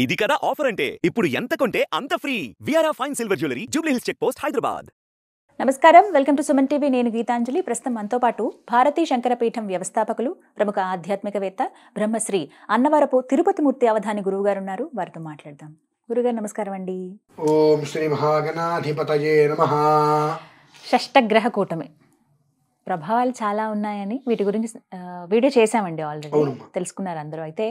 ఇది కదా ఆఫర్ అంటే ఇప్పుడు ఎంత కొంటే అంత ఫ్రీ. విఆర్ఆ fine silver jewellery Jubilee Hills check post Hyderabad. నమస్కారం, వెల్కమ్ టు సుమన్ టీవీ. నేను గీతాంజలి. ప్రస్తుతం మనతో పాటు భారతీ శంకరపీఠం వ్యవస్థాపకులు, ప్రముఖ ఆధ్యాత్మికవేత్త, బ్రహ్మశ్రీ అన్నవరపు తిరుపతిమూర్తి అవధాని గురువు గారు ఉన్నారు. వారితో మాట్లాడదాం. గురుగారు నమస్కారం అండి. ఓం శ్రీ మహాగణాధిపతయే నమః. షష్టగ్రహ కూటమి ప్రభావాలు చాలా ఉన్నాయని వీటి గురించి వీడియో చేశామండి, ఆల్రెడీ తెలుసుకున్నారు అందరూ. అయితే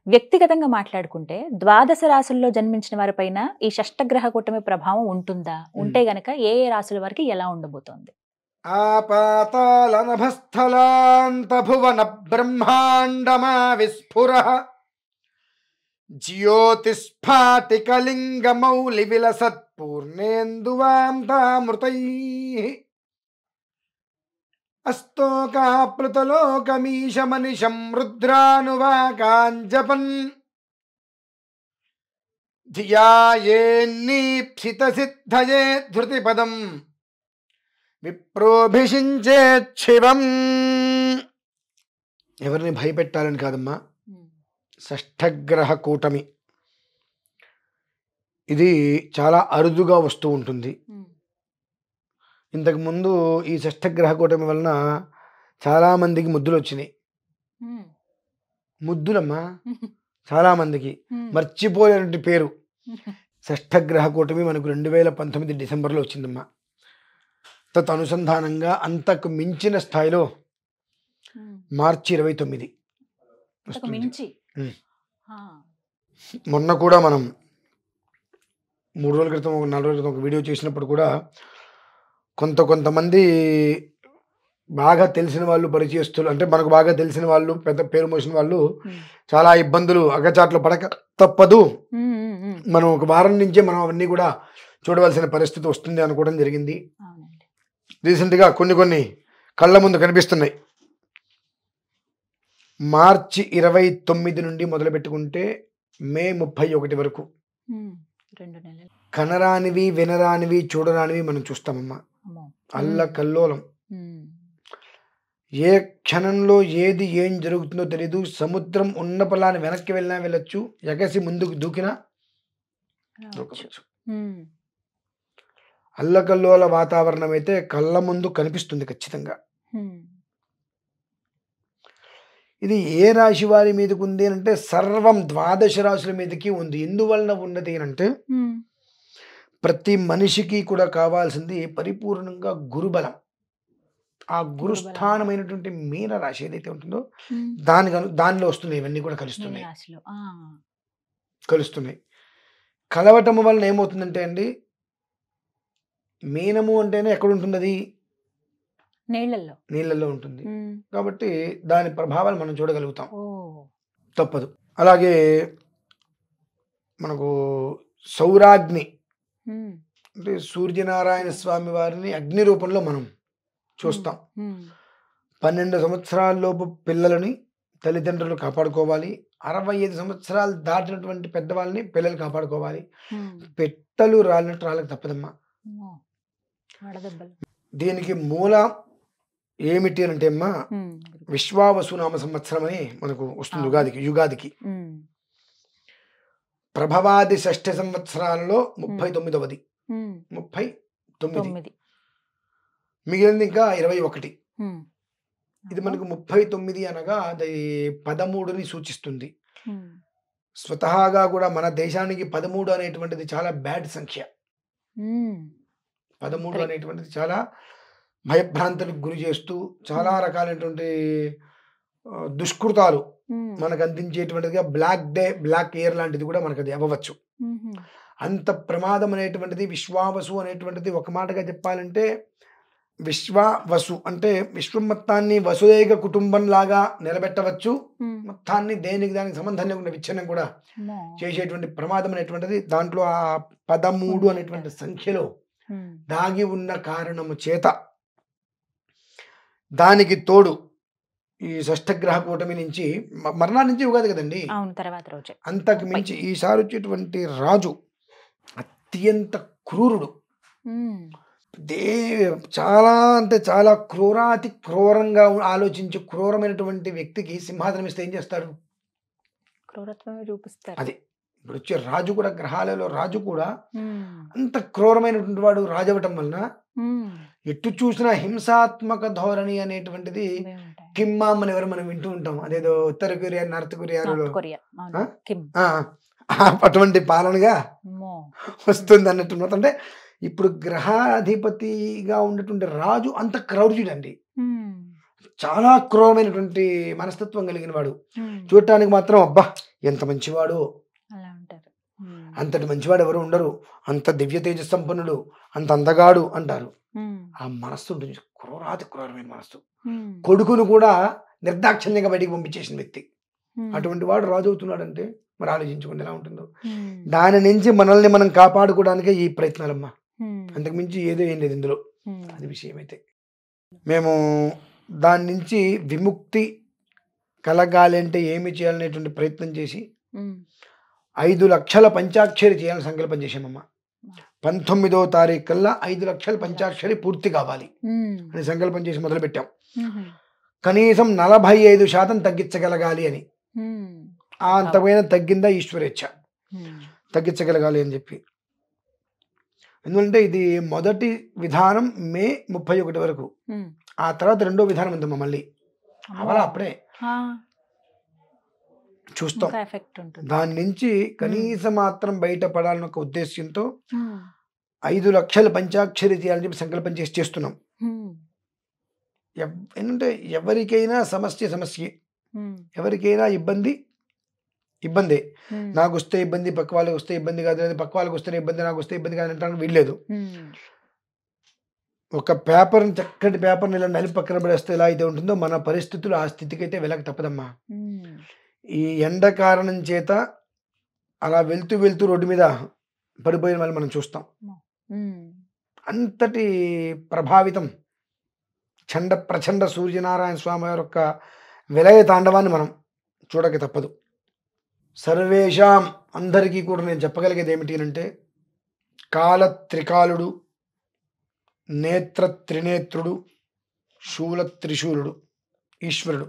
వ్యక్తిగతంగా మాట్లాడుకుంటే ద్వాదశ రాశుల్లో జన్మించిన వారిపైన ఈ షష్టగ్రహ కూటమి ప్రభావం ఉంటుందా? ఉంటే గనక ఏ ఏ రాశుల వారికి ఎలా ఉండబోతోంది? ఆపాతాళనభస్థలాంత భువన బ్రహ్మాండమా విస్ఫురః జ్యోతిస్ఫాటికలింగమౌళి విలసత్ పూర్ణేందువాంతామృతైః అస్తోకాప్లుతలోకమీశమనిశం రుద్రానువాకాంజపన్ ధియాయేన్నీప్సితసిద్ధయే ధృతిపదం విప్రోభిషించేచ్చివం. ఎవరిని భయపెట్టాలని కాదమ్మా, షష్ఠగ్రహ కూటమి ఇది చాలా అరుదుగా వస్తూ ఉంటుంది. ఇంతకుముందు ఈ షష్ఠగ్రహ కూటమి వలన చాలామందికి ముద్దులు వచ్చినాయి. ముద్దులమ్మా, చాలామందికి మర్చిపోలేనటువంటి పేరు షష్ఠగ్రహ కూటమి. మనకు 2019 డిసెంబర్లో వచ్చిందమ్మా. తత్ అనుసంధానంగా అంతకు మించిన స్థాయిలో మార్చి 29 మొన్న కూడా మనం 3 రోజుల క్రితం 4 రోజుల క్రితం ఒక వీడియో చేసినప్పుడు కూడా కొంతమంది బాగా తెలిసిన వాళ్ళు, పరిచయస్తులు, అంటే మనకు బాగా తెలిసిన వాళ్ళు, పెద్ద పేరు మోసిన వాళ్ళు చాలా ఇబ్బందులు అగచాట్లు పడక తప్పదు. మనం ఒక వారం నుంచే మనం అవన్నీ కూడా చూడవలసిన పరిస్థితి వస్తుంది అనుకోవడం జరిగింది. రీసెంట్గా కొన్ని కళ్ళ ముందు కనిపిస్తున్నాయి. మార్చి 29 నుండి మొదలు పెట్టుకుంటే మే 31 వరకు కనరానివి, వినరానివి, చూడరానివి మనం చూస్తామమ్మా. అల్లకల్లోలం. ఏ క్షణంలో ఏది ఏం జరుగుతుందో తెలీదు. సముద్రం ఉన్న పొలాన్ని వెనక్కి వెళ్ళినా వెళ్ళొచ్చు, ఎగసి ముందుకు దూకినా దూకవచ్చు. అల్లకల్లోల వాతావరణం అయితే కళ్ళ ముందు కనిపిస్తుంది ఖచ్చితంగా. ఇది ఏ రాశి వారి మీదకి ఉంది అంటే సర్వం ద్వాదశ రాశుల మీదకి ఉంది. ఎందువలన ఉన్నది అంటే ప్రతి మనిషికి కూడా కావాల్సింది పరిపూర్ణంగా గురుబలం. ఆ గురుస్థానమైనటువంటి మీన రాశి ఏదైతే ఉంటుందో దానిలో వస్తున్నాయి. ఇవన్నీ కూడా కలుస్తున్నాయి. కలవటం వలన ఏమవుతుందంటే అండి, మీనము అంటేనే ఎక్కడ ఉంటుంది? అది నీళ్ళల్లో ఉంటుంది. కాబట్టి దాని ప్రభావాలు మనం చూడగలుగుతాం, తప్పదు. అలాగే మనకు సౌరాగ్ని అంటే సూర్యనారాయణ స్వామి వారిని అగ్ని రూపంలో మనం చూస్తాం. 12 సంవత్సరాలలోపు పిల్లలని తల్లిదండ్రులు కాపాడుకోవాలి. 65 సంవత్సరాలు దాటినటువంటి పెద్దవాళ్ళని పిల్లలు కాపాడుకోవాలి. పెట్టలు రాలినట్టు రాళ్ళకి తప్పదమ్మా. దీనికి మూల ఏమిటి అంటే అమ్మా, విశ్వావసునామ సంవత్సరం అని మనకు వస్తుంది యుగాదికి. ప్రభవాది షష్ఠ సంవత్సరాలలో 39వది 39, మిగిలింది ఇంకా 21. ఇది మనకు 39 అనగా అది 13ని సూచిస్తుంది. స్వతహాగా కూడా మన దేశానికి 13 అనేటువంటిది చాలా బ్యాడ్ సంఖ్య. 13 అనేటువంటిది చాలా భయభ్రాంతులకు గురి చేస్తూ చాలా రకాలైనటువంటి దుష్కృతాలు మనకు అందించేటువంటిదిగా బ్లాక్ ఇయర్ లాంటిది కూడా మనకు అది అవ్వచ్చు. అంత ప్రమాదం అనేటువంటిది విశ్వావసు అనేటువంటిది. ఒక మాటగా చెప్పాలంటే విశ్వావసు అంటే విశ్వం మొత్తాన్ని వసుదైక కుటుంబం లాగా నిలబెట్టవచ్చు, మొత్తాన్ని దేనికి దానికి సంబంధం లేకుండా విచ్ఛిన్నం కూడా చేసేటువంటి ప్రమాదం అనేటువంటిది దాంట్లో ఆ 13 అనేటువంటి సంఖ్యలో దాగి ఉన్న కారణము చేత, దానికి తోడు ఈ షష్ఠగ్రహ కూటమి నుంచి మరణాల నుంచి ఉగాది కదండి, అంతకు మించి ఈసారి వచ్చేటువంటి రాజు అత్యంత క్రూరుడు. చాలా అంటే చాలా క్రూరాతి క్రూరంగా ఆలోచించి క్రూరమైనటువంటి వ్యక్తికి సింహాసనం ఇస్తే ఏం చేస్తాడు? క్రూరత్వమే చూపిస్తారు. అది ఇప్పుడు వచ్చే రాజు కూడా, గ్రహాలలో రాజు కూడా అంత క్రూరమైనటువంటి వాడు రాజు అవ్వటం వలన ఎటు చూసినా హింసాత్మక ధోరణి అనేటువంటిది కిమ్మామ్ అని ఎవరు మనం వింటూ ఉంటాం, అదేదో ఉత్తర కొరియా నార్త్ కొరియాలో అటువంటి పాలనగా వస్తుంది అన్నట్టు. అంటే ఇప్పుడు గ్రహాధిపతిగా ఉన్నటువంటి రాజు అంత క్రౌర్యుడండి, చాలా క్రూరమైనటువంటి మనస్తత్వం కలిగిన వాడు. చూడటానికి మాత్రం అబ్బా ఎంత మంచివాడు, అంతటి మంచివాడు ఎవరు ఉండరు, అంత దివ్య తేజ సంపన్నుడు, అంత అందగాడు అంటారు. ఆ మనస్సు ఉంటుంది, క్రూరాతి క్రూరమైన మనస్సు. కొడుకును కూడా నిర్దాక్షిణ్యంగా బయటికి పంపించేసిన వ్యక్తి. అటువంటి వాడు రాజు అవుతున్నాడంటే మరి ఆలోచించుకోండి ఎలా ఉంటుందో. దాని నుంచి మనల్ని మనం కాపాడుకోవడానికే ఈ ప్రయత్నాలమ్మా, అంతకు మించి ఏదో ఏం లేదు ఇందులో. అది విషయం. అయితే మేము దాని నుంచి విముక్తి కలగాలి అంటే ఏమి చేయాలనేటువంటి ప్రయత్నం చేసి 5 లక్షల పంచాక్షరి చేయాలని సంకల్పం చేశామమ్మా. 19వ తారీఖు కల్లా 5 లక్షల పంచాక్షరి పూర్తి కావాలి అని సంకల్పం చేసి మొదలుపెట్టాం. కనీసం 45% తగ్గించగలగాలి అని. అంతమైన తగ్గిందా ఈశ్వరేచ్ఛ, తగ్గించగలగాలి అని చెప్పి. ఎందుకంటే ఇది మొదటి విధానం మే 31 వరకు, ఆ తర్వాత రెండో విధానం ఉందమ్మా మళ్ళీ. అలా అప్పుడే చూస్తాం. దాని నుంచి కనీసం మాత్రం బయటపడాలని ఒక ఉద్దేశంతో 5 లక్షల పంచాక్షరి చేయాలని చెప్పి సంకల్పం చేసి చేస్తున్నాం. ఏంటంటే ఎవరికైనా సమస్య, ఎవరికైనా ఇబ్బందే. నాకు వస్తే ఇబ్బంది, పక్క వాళ్ళకి వస్తే ఇబ్బంది కాదు, లేదా పక్క వాళ్ళకి వస్తేనే ఇబ్బంది, నాకు వస్తే ఇబ్బంది కాదు అంటానికి వీల్లేదు. ఒక పేపర్ని, చక్కటి పేపర్ని ఇలా నలిపి పక్కన పడేస్తే ఎలా అయితే ఉంటుందో మన పరిస్థితులు ఆ స్థితికి అయితే వెళ్ళక తప్పదమ్మా. ఈ ఎండ కారణం చేత అలా వెళ్తూ రోడ్డు మీద పడిపోయిన వాళ్ళు మనం చూస్తాం. అంతటి ప్రభావితం ప్రచండ సూర్యనారాయణ స్వామి వారి యొక్క విలయ తాండవాన్ని మనం చూడక తప్పదు. సర్వేషాం అందరికీ కూడా నేను చెప్పగలిగేది ఏమిటి అంటే, కాల త్రికాలుడు, నేత్ర త్రినేత్రుడు, శూల త్రిశూలుడు ఈశ్వరుడు.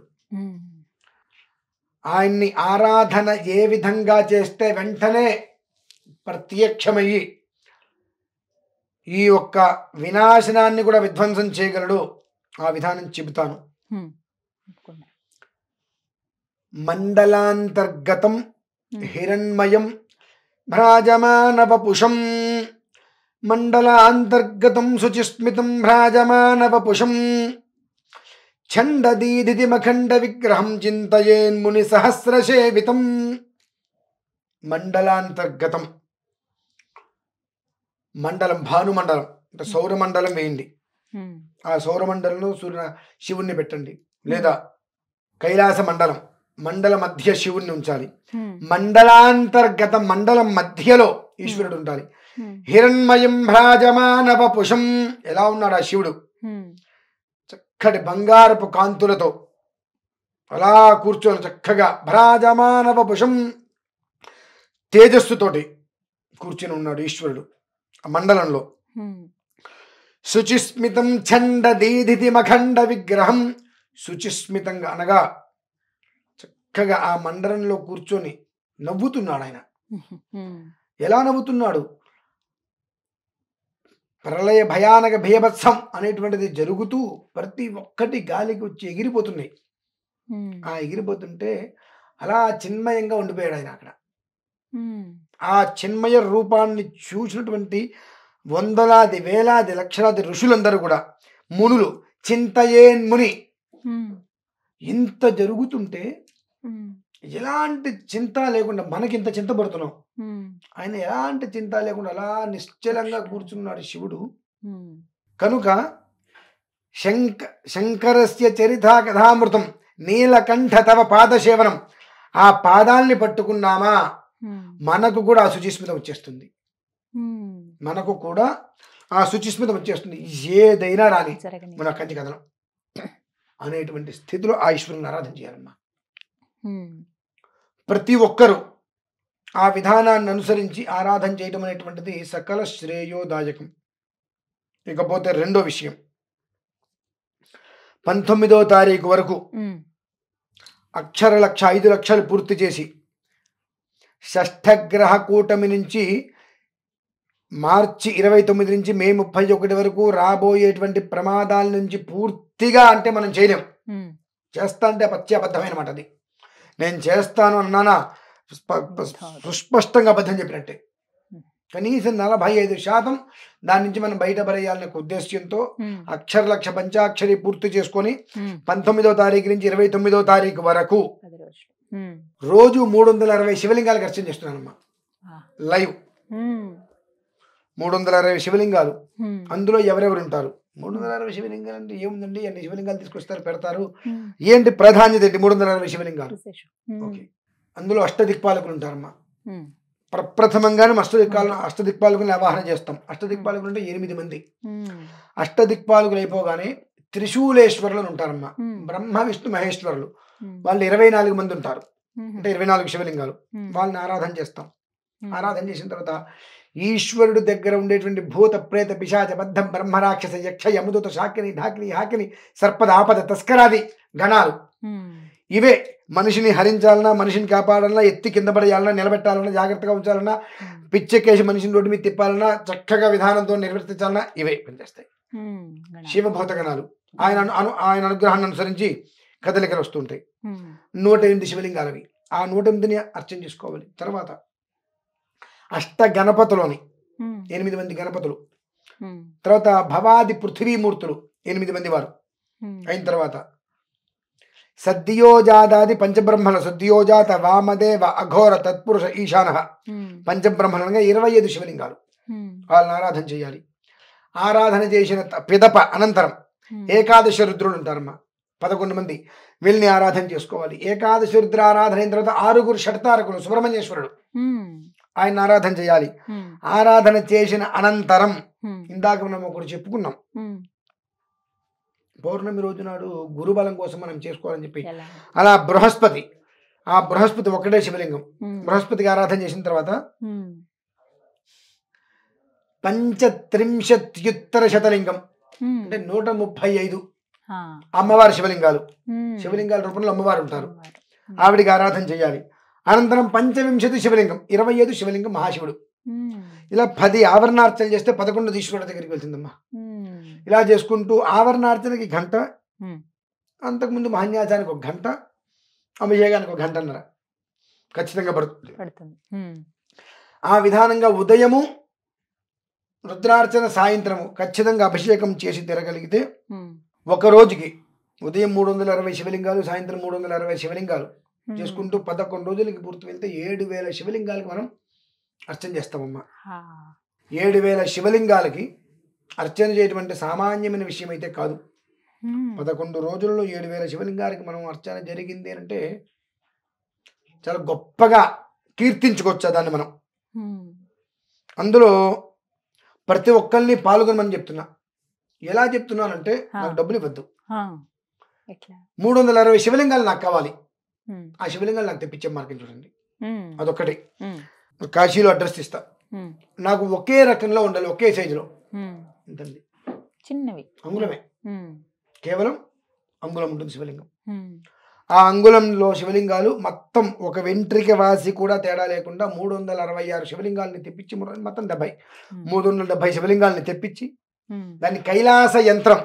ఆయన్ని ఆరాధన ఏ విధంగా చేస్తే వెంటనే ప్రత్యక్షమయ్యి ఈ యొక్క వినాశనాన్ని కూడా విధ్వంసం చేయగలడు, ఆ విధానం చెబుతాను. మండలాంతర్గతం హిరణ్మయం భ్రాజమానవపుషం, మండలాంతర్గతం శుచిస్మితం భ్రాజమానవపుషం, ఛందదీదిమఖండ విగ్రహం చింతయేన్ముని సహస్రసేవితం. మండలాంతర్గతం, మండలం భానుమండలం అంటే సౌరమండలం వేయండి. ఆ సౌరమండలంలో శివుణ్ణి పెట్టండి, లేదా కైలాస మండలం, మండల మధ్య శివుణ్ణి ఉంచాలి. మండలాంతర్గతం, మండలం మధ్యలో ఈశ్వరుడు ఉండాలి. హిరణ్మయం భ్రాజమానవపుషం, ఎలా ఉన్నాడు ఆ శివుడు? చక్కటి బంగారపు కాంతులతో అలా కూర్చొని చక్కగా భ్రాజమానవపుషం తేజస్సుతోటి కూర్చుని ఉన్నాడు ఈశ్వరుడు ఆ మండలంలో. శుచిస్మితం ఛందదీదిమఖండ విగ్రహం, శుచిస్మితంగా అనగా చక్కగా ఆ మండలంలో కూర్చొని నవ్వుతున్నాడు ఆయన. ఎలా నవ్వుతున్నాడు? ప్రళయ భయానక భయభత్సం అనేటువంటిది జరుగుతూ ప్రతి ఒక్కటి గాలికి వచ్చి ఎగిరిపోతున్నాయి. ఆ ఎగిరిపోతుంటే అలా చిన్మయంగా ఉండిపోయాడు ఆయన అక్కడ. ఆ చిన్మయ రూపాన్ని చూసినటువంటి వందలాది వేలాది లక్షలాది ఋషులందరూ కూడా, మునులు, చింతయేన్ముని, ఇంత జరుగుతుంటే ఎలాంటి చింత లేకుండా, మనకి ఇంత చింత పడుతున్నాం, ఆయన ఎలాంటి చింత లేకుండా అలా నిశ్చలంగా కూర్చున్నాడు శివుడు. కనుక శంకరస్య చరితా కథామృతం నీలకంఠ తవ పాదసేవనం, ఆ పాదాల్ని పట్టుకున్నామా మనకు కూడా ఆ శుచిస్మితం వచ్చేస్తుంది. మనకు కూడా ఆ శుచిస్మితం వచ్చేస్తుంది, ఏదైనా రాని మన కంచి కథనం అనేటువంటి స్థితిలో ఆ ఈశ్వరుని ఆరాధన చేయాలమ్మా. ప్రతి ఒక్కరూ ఆ విధానాన్ని అనుసరించి ఆరాధన చేయడం అనేటువంటిది సకల శ్రేయోదాయకం. ఇకపోతే రెండో విషయం, 19వ తారీఖు వరకు 5 లక్షలు పూర్తి చేసి షష్ఠగ్రహ కూటమి నుంచి మార్చి 29 నుంచి మే 31 వరకు రాబోయేటువంటి ప్రమాదాల నుంచి పూర్తిగా అంటే మనం చేయలేం. చేస్తా అంటే పచ్చి అబద్ధమైన మాట. అది నేను చేస్తాను అన్నానా సుస్పష్టంగా అబద్ధం చెప్పినట్టే. కనీసం 45% దాని నుంచి మనం బయటపడేయాలనే ఉద్దేశ్యంతో అక్షరలక్ష పంచాక్షరి పూర్తి చేసుకొని 19వ తారీఖు నుంచి 29వ తారీఖు వరకు రోజు 360 శివలింగాలకు అర్చన చేస్తున్నానమ్మా. లైవ్ 360 శివలింగాలు. అందులో ఎవరెవరు ఉంటారు? 360 శివలింగాలు అంటే ఏముందండి, అన్ని శివలింగాలు తీసుకొస్తారు పెడతారు. ఏంటి ప్రాధాన్యత ఏంటి? 360 శివలింగాలు. ఓకే, అందులో అష్టదిక్పాలకులు ఉంటారమ్మా. ప్రప్రథమంగానే అష్టదిక్పాలకులను ఆవాహన చేస్తాం. అష్టదిక్పాలకులు అంటే 8 మంది. అష్టదిక్పాలకులు అయిపోగానే త్రిశూలేశ్వరులు ఉంటారమ్మా. బ్రహ్మ విష్ణు మహేశ్వరులు, వాళ్ళు 24 మంది ఉంటారు. అంటే 24 శివలింగాలు. వాళ్ళని ఆరాధన చేస్తాం. ఆరాధన చేసిన తర్వాత ఈశ్వరుడు దగ్గర ఉండేటువంటి భూత ప్రేత పిశాచ బద్ధం బ్రహ్మ రాక్షస యక్ష యమదూత శాకిని ఢాకిని హాకిని సర్పద ఆపద తస్కరాది గణాలు, ఇవే మనిషిని హరించాలన్నా, మనిషిని కాపాడాలన్నా, ఎత్తి కింద పడేయాలన్నా, నిలబెట్టాలన్నా, జాగ్రత్తగా ఉంచాలన్నా, పిచ్చెక్కేసి మనిషిని రోడ్డు మీద తిప్పాలన్నా, చక్కగా విధానంతో నిర్వర్తించాలన్నా ఇవే పనిచేస్తాయి. శివభూత గణాలు ఆయన అనుగ్రహాన్ని అనుసరించి కదలికలు వస్తుంటాయి. 108 శివలింగాలవి. ఆ 108ని అర్చన చేసుకోవాలి. తర్వాత అష్ట గణపతులోని 8 మంది గణపతులు. తర్వాత భవాది పృథ్వీమూర్తులు 8 మంది వారు అయిన తర్వాత సద్యోజాదాది పంచబ్రహ్మణ సద్యోజాత వామదేవ అఘోర తత్పురుష ఈశాన పంచబ్రహ్మణంగా 25 శివలింగాలు. వాళ్ళని ఆరాధన చేయాలి. ఆరాధన చేసిన పిదప అనంతరం ఏకాదశ రుద్రులు ఉంటారమ్మా. 11 మంది. వీళ్ళని ఆరాధన చేసుకోవాలి. ఏకాదశ రుద్ర ఆరాధన అయిన తర్వాత 6 షట్తారకులు సుబ్రహ్మణ్యేశ్వరుడు, ఆయన ఆరాధన చేయాలి. ఆరాధన చేసిన అనంతరం ఇందాక మనం ఒకటి చెప్పుకున్నాం, పౌర్ణమి రోజు నాడు గురుబలం కోసం మనం చేసుకోవాలని చెప్పి. అలా బృహస్పతి, ఆ బృహస్పతి ఒక్కటే శివలింగం. బృహస్పతికి ఆరాధన చేసిన తర్వాత 35 శతలింగం అంటే 135 అమ్మవారి శివలింగాలు. శివలింగాల రూపంలో అమ్మవారు ఉంటారు. ఆవిడికి ఆరాధన చేయాలి. అనంతరం 25 శివలింగం, 25 శివలింగం మహాశివుడు. ఇలా 10 ఆవరణార్చన చేస్తే 11 ఈశ్వరుడి దగ్గరికి వెళ్తుందమ్మా. ఇలా చేసుకుంటూ ఆవరణార్చనకి గంట, అంతకుముందు మహాన్యాసానికి 1 గంట, అభిషేకానికి 1 గంటన్నర ఖచ్చితంగా పడుతుంది. ఆ విధానంగా ఉదయము రుద్రార్చన, సాయంత్రము ఖచ్చితంగా అభిషేకం చేసి తిరగలిగితే ఒక రోజుకి ఉదయం 360 శివలింగాలు, సాయంత్రం 360 శివలింగాలు చేసుకుంటూ 11 రోజులకి పూర్తి వెళ్తే 7000 శివలింగాలకి మనం అర్చన చేస్తామమ్మా. 7000 శివలింగాలకి అర్చన చేయటువంటి సామాన్యమైన విషయం అయితే కాదు. 11 రోజుల్లో 7000 శివలింగాలకి మనం అర్చన జరిగింది అంటే చాలా గొప్పగా కీర్తించుకోవచ్చు దాన్ని మనం. అందులో ప్రతి ఒక్కరిని పాల్గొనమని చెప్తున్నా. ఎలా చెప్తున్నానంటే, నాకు డబ్బులు ఇవ్వద్దు, 360 శివలింగాలు నాకు కావాలి. ఆ శివలింగాలు నాకు తెప్పించే మార్గం చూడండి. అదొక్కటి. కాశీలో అడ్రస్ ఇస్తా. నాకు ఒకే రకంలో ఉండాలి, ఒకే సైజులో. ఎంతండి? చిన్నవి, అంగుళమే, కేవలం అంగుళం ఉంటుంది శివలింగం. ఆ అంగుళంలో శివలింగాలు మొత్తం ఒక వెంట్రిక వాసి కూడా తేడా లేకుండా 366 శివలింగాలని తెప్పించి, మొత్తం 370 శివలింగాలని తెప్పించి దాన్ని కైలాస యంత్రం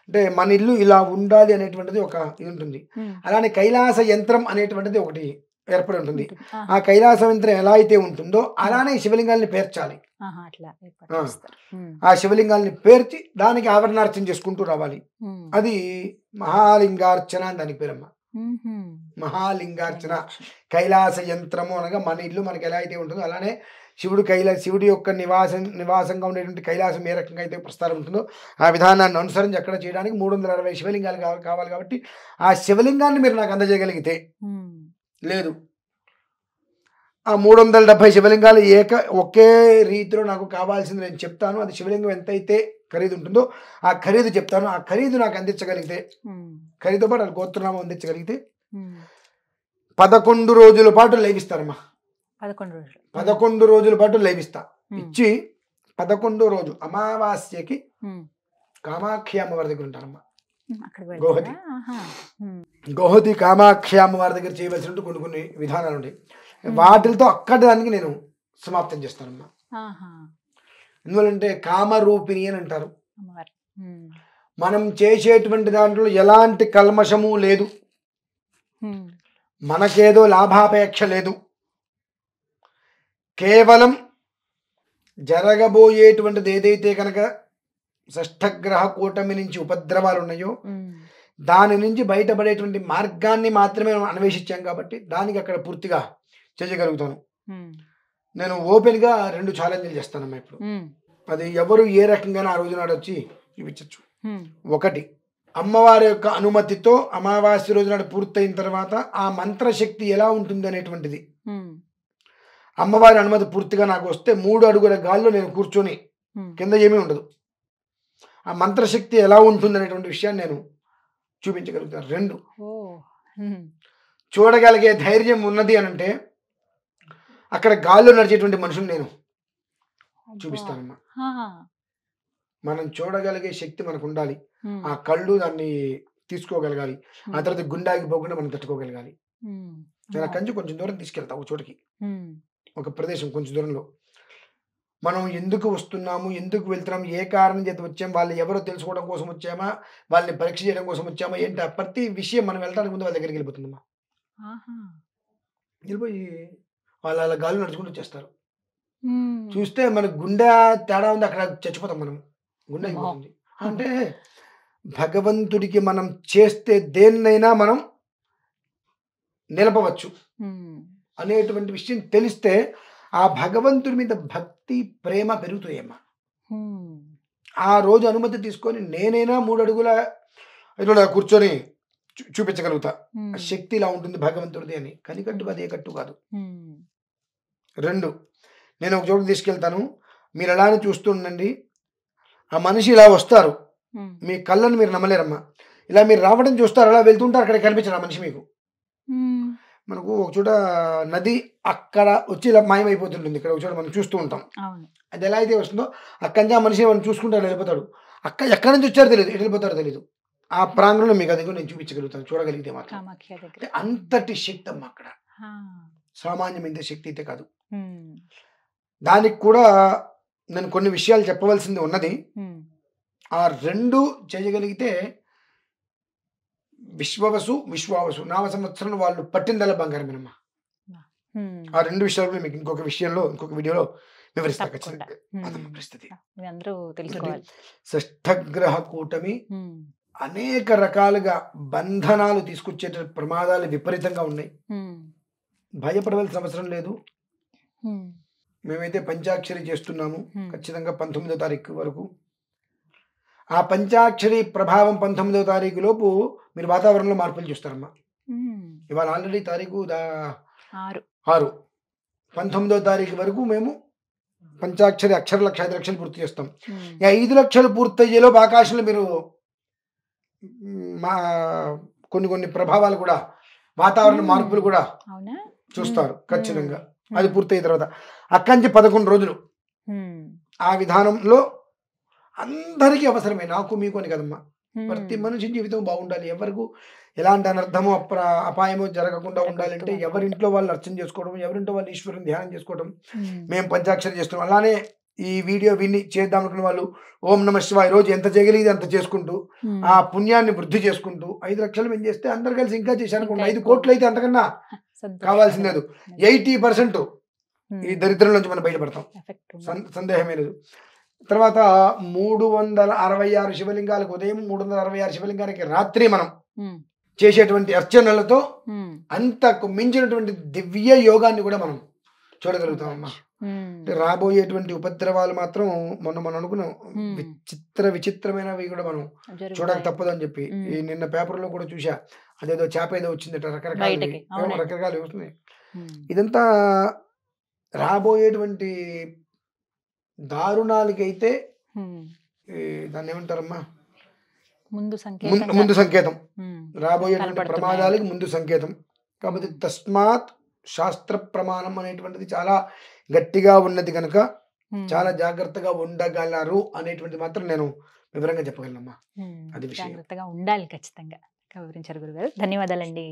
అంటే మన ఇల్లు ఇలా ఉండాలి అనేటువంటిది ఒక ఇది ఉంటుంది. అలానే కైలాస యంత్రం అనేటువంటిది ఒకటి ఏర్పడి ఉంటుంది. ఆ కైలాస యంత్రం ఎలా అయితే ఉంటుందో అలానే శివలింగాల్ని పేర్చాలి. ఆ శివలింగాల్ని పేర్చి దానికి ఆవరణార్చన చేసుకుంటూ రావాలి. అది మహాలింగార్చన అని దానికి పేరమ్మా. మహాలింగార్చన, కైలాస యంత్రము అనగా మన ఇల్లు మనకి ఎలా అయితే ఉంటుందో అలానే శివుడి యొక్క నివాసంగా ఉండేటువంటి కైలాసం ఏ రకంగా అయితే ప్రస్థానం ఉంటుందో ఆ విధానాన్ని అనుసరించి అక్కడ చేయడానికి 360 శివలింగాలు కావాలి. కాబట్టి ఆ శివలింగాన్ని మీరు నాకు అందజేయగలిగితే, లేదు ఆ 370 శివలింగాలు ఒకే రీతిలో నాకు కావాల్సింది నేను చెప్తాను. అది శివలింగం ఎంతైతే ఖరీదు ఉంటుందో ఆ ఖరీదు చెప్తాను. ఆ ఖరీదు నాకు అందించగలిగితే, ఖరీదుతో పాటు అది గోత్రనామం అందించగలిగితే 11 రోజుల పాటు లైవిస్తారమ్మా. 11 రోజుల పాటు లైవిస్తా. ఇచ్చి 11వ రోజు అమావాస్యకి కామాక్షి అమ్మవారి దగ్గర ఉంటారమ్మా. గోహతి కామాక్షి అమ్మవారి దగ్గర చేయవలసినట్టు కొన్ని విధానాలు ఉంటాయి. వాటితో అక్కడ దానికి నేను సమాప్తం చేస్తానమ్మా. ఆహా. ఎందువల్లంటే కామరూపిణి అని అంటారు. అమ్మవారు. మనం చేసేటువంటి దాంట్లో ఎలాంటి కల్మషము లేదు, మనకేదో లాభాపేక్ష లేదు, కేవలం జరగబోయేటువంటిది ఏదైతే కనుక షష్ఠగ్రహ కూటమి నుంచి ఉపద్రవాలు ఉన్నాయో దాని నుంచి బయటపడేటువంటి మార్గాన్ని మాత్రమే మనం అన్వేషించాం కాబట్టి దానికి అక్కడ పూర్తిగా చేయగలుగుతాను. నేను ఓపెన్గా 2 ఛాలెంజ్లు చేస్తానమ్మా ఇప్పుడు. అది ఎవరు ఏ రకంగా ఆ రోజు నాడు వచ్చి చూపించచ్చు. ఒకటి, అమ్మవారి యొక్క అనుమతితో అమావాస్య రోజు నాడు పూర్తయిన తర్వాత ఆ మంత్రశక్తి ఎలా ఉంటుంది అనేటువంటిది, అమ్మవారి అనుమతి పూర్తిగా నాకు వస్తే 3 అడుగుల గాల్లో నేను కూర్చొని, కింద ఏమీ ఉండదు, ఆ మంత్రశక్తి ఎలా ఉంటుంది అనేటువంటి విషయాన్ని నేను చూపించగలుగుతాను. 2, చూడగలిగే ధైర్యం ఉన్నది అని అంటే అక్కడ గాల్లో నడిచేటువంటి మనుషులు నేను చూపిస్తానమ్మా. మనం చూడగలిగే శక్తి మనకు ఉండాలి, ఆ కళ్ళు దాన్ని తీసుకోగలగాలి, ఆ తర్వాత గుండాకి పోకుండా మనం తట్టుకోగలగాలి. నేను అక్కడి నుంచి కొంచెం దూరం తీసుకెళ్తా, ఒక చోటికి, ఒక ప్రదేశం కొంచెం దూరంలో. మనం ఎందుకు వస్తున్నాము, ఎందుకు వెళ్తున్నాము, ఏ కారణం చేత వచ్చాము, వాళ్ళు ఎవరో తెలుసుకోవడం కోసం వచ్చామా, వాళ్ళని పరీక్ష చేయడం కోసం వచ్చామా ఏంటి, ప్రతి విషయం మనం వెళ్ళడానికి ముందు వాళ్ళ దగ్గరికి వెళ్ళిపోతుందమ్మా. వెళ్ళిపోయి వాళ్ళు అలా గాలి నడుచుకుంటూ వచ్చేస్తారు. చూస్తే మన గుండె తేడా ఉంది, అక్కడ చచ్చిపోతాం మనం, గుండె అయిపోతుంది. అంటే భగవంతుడికి మనం చేస్తే దేన్నైనా మనం నిలపవచ్చు అనేటువంటి విషయం తెలిస్తే ఆ భగవంతుడి మీద భక్తి ప్రేమ పెరుగుతాయమ్మా. ఆ రోజు అనుమతి తీసుకొని నేనైనా 3 అడుగుల ఇలా కూర్చొని చూపించగలుగుతా, శక్తి ఇలా ఉంటుంది భగవంతుడిది అని. కనికట్టు అదే కట్టు కాదు. 2, నేను ఒక చోటు తీసుకెళ్తాను, మీరు అలానే చూస్తూ ఉండండి, ఆ మనిషి ఇలా వస్తారు, మీ కళ్ళను మీరు నమ్మలేరమ్మా, ఇలా మీరు రావడం చూస్తారు, అలా వెళ్తుంటారు, అక్కడ కనిపించరు ఆ మనిషి మీకు. మనకు ఒక చోట నది అక్కడ వచ్చి ఇలా మాయమైపోతుంటుంది, ఇక్కడ ఒక చోట మనం చూస్తూ ఉంటాం. అది ఎలా అయితే వస్తుందో అక్కడి నుంచి ఆ మనిషి మనం చూసుకుంటారు, వెళ్ళిపోతాడు. ఎక్కడి నుంచి వచ్చారో తెలియదు, ఎటు వెళ్ళిపోతారో తెలియదు. ఆ ప్రాంగణంలో మీకు అది నేను చూపించగలుగుతాను, చూడగలిగితే మాత్రం. అంతటి శక్తి అమ్మ అక్కడ, సామాన్యమైన శక్తి అయితే కాదు. దానికి కూడా నేను కొన్ని విషయాలు చెప్పవలసింది ఉన్నది. ఆ 2 చేయగలిగితే విశ్వావసు నామ సంవత్సరం వాళ్ళు పట్టిందల బంగారమేనమ్మా. ఆ 2 విషయాలు మీకు ఇంకొక వీడియోలో వివరిస్తా పరిస్థితి. షష్ఠగ్రహ కూటమి అనేక రకాలుగా బంధనాలు తీసుకొచ్చే ప్రమాదాలు విపరీతంగా ఉన్నాయి. భయపడవలసిన అవసరం లేదు. మేమైతే పంచాక్షరి చేస్తున్నాము ఖచ్చితంగా 19వ తారీఖు వరకు. ఆ పంచాక్షరి ప్రభావం 19వ తారీఖు లోపు మీరు వాతావరణంలో మార్పులు చూస్తారమ్మా. ఇవాళ ఆల్రెడీ తారీఖు 6, 19వ తారీఖు వరకు మేము పంచాక్షరి అక్షర 5 లక్షలు పూర్తి చేస్తాం. 5 లక్షలు పూర్తయ్యేలోపు ఆకాశంలో మీరు మా కొన్ని ప్రభావాలు కూడా, వాతావరణ మార్పులు కూడా చూస్తారు ఖచ్చితంగా. అది పూర్తయిన తర్వాత అక్కడి నుంచి 11 రోజులు ఆ విధానంలో అందరికీ అవసరమే, నాకు మీకు అని కదమ్మా. ప్రతి మనిషి జీవితం బాగుండాలి, ఎవరికి ఎలాంటి అనర్థమో అపాయమో జరగకుండా ఉండాలంటే ఎవరింట్లో వాళ్ళు అర్చన చేసుకోవడం, ఎవరింట్లో వాళ్ళు ఈశ్వరుని ధ్యానం చేసుకోవడం. మేము పంచాక్షరి చేస్తున్నాం. అలానే ఈ వీడియో విని చేద్దాం అనుకున్న వాళ్ళు ఓం నమ శివాయ రోజు ఎంత చేయగలిగితే అంత చేసుకుంటూ ఆ పుణ్యాన్ని వృద్ధి చేసుకుంటూ 5 లక్షలు మేము చేస్తే అందరు కలిసి ఇంకా చేశారనుకోండి, 5 కోట్లు అయితే అంతకన్నా కావాల్సింది లేదు. 80% ఈ దరిద్రం నుంచి మనం బయటపడతాం, సందేహమే లేదు. తర్వాత 366 శివలింగాలకు ఉదయం, 366 శివలింగానికి రాత్రి మనం చేసేటువంటి అర్చనలతో అంతకు మించినటువంటి దివ్య యోగాన్ని కూడా మనం చూడగలుగుతామమ్మా. అంటే రాబోయేటువంటి ఉపద్రవాలు మాత్రం మనం అనుకున్నాం, విచిత్రమైనవి కూడా మనం చూడక తప్పదు అని చెప్పి. ఈ నిన్న పేపర్లో కూడా చూసా, అదేదో చేప ఏదో వచ్చిందట, రకరకాలు వస్తున్నాయి. ఇదంతా రాబోయేటువంటి దారుణాలకైతే దాన్ని ఏమంటారమ్మా, ముందు సంకేతం, రాబోయేటువంటి ప్రమాదాలకి ముందు సంకేతం. కాబట్టి తస్మాత్ శాస్త్ర ప్రమాణం అనేటువంటిది చాలా గట్టిగా ఉన్నది కనుక చాలా జాగ్రత్తగా ఉండగలరు అనేటువంటిది మాత్రం నేను వివరంగా చెప్పగలనమ్మా. అది విషయం. జాగ్రత్తగా ఉండాలి ఖచ్చితంగా. వివరించారు గురుగారు, ధన్యవాదాలండి.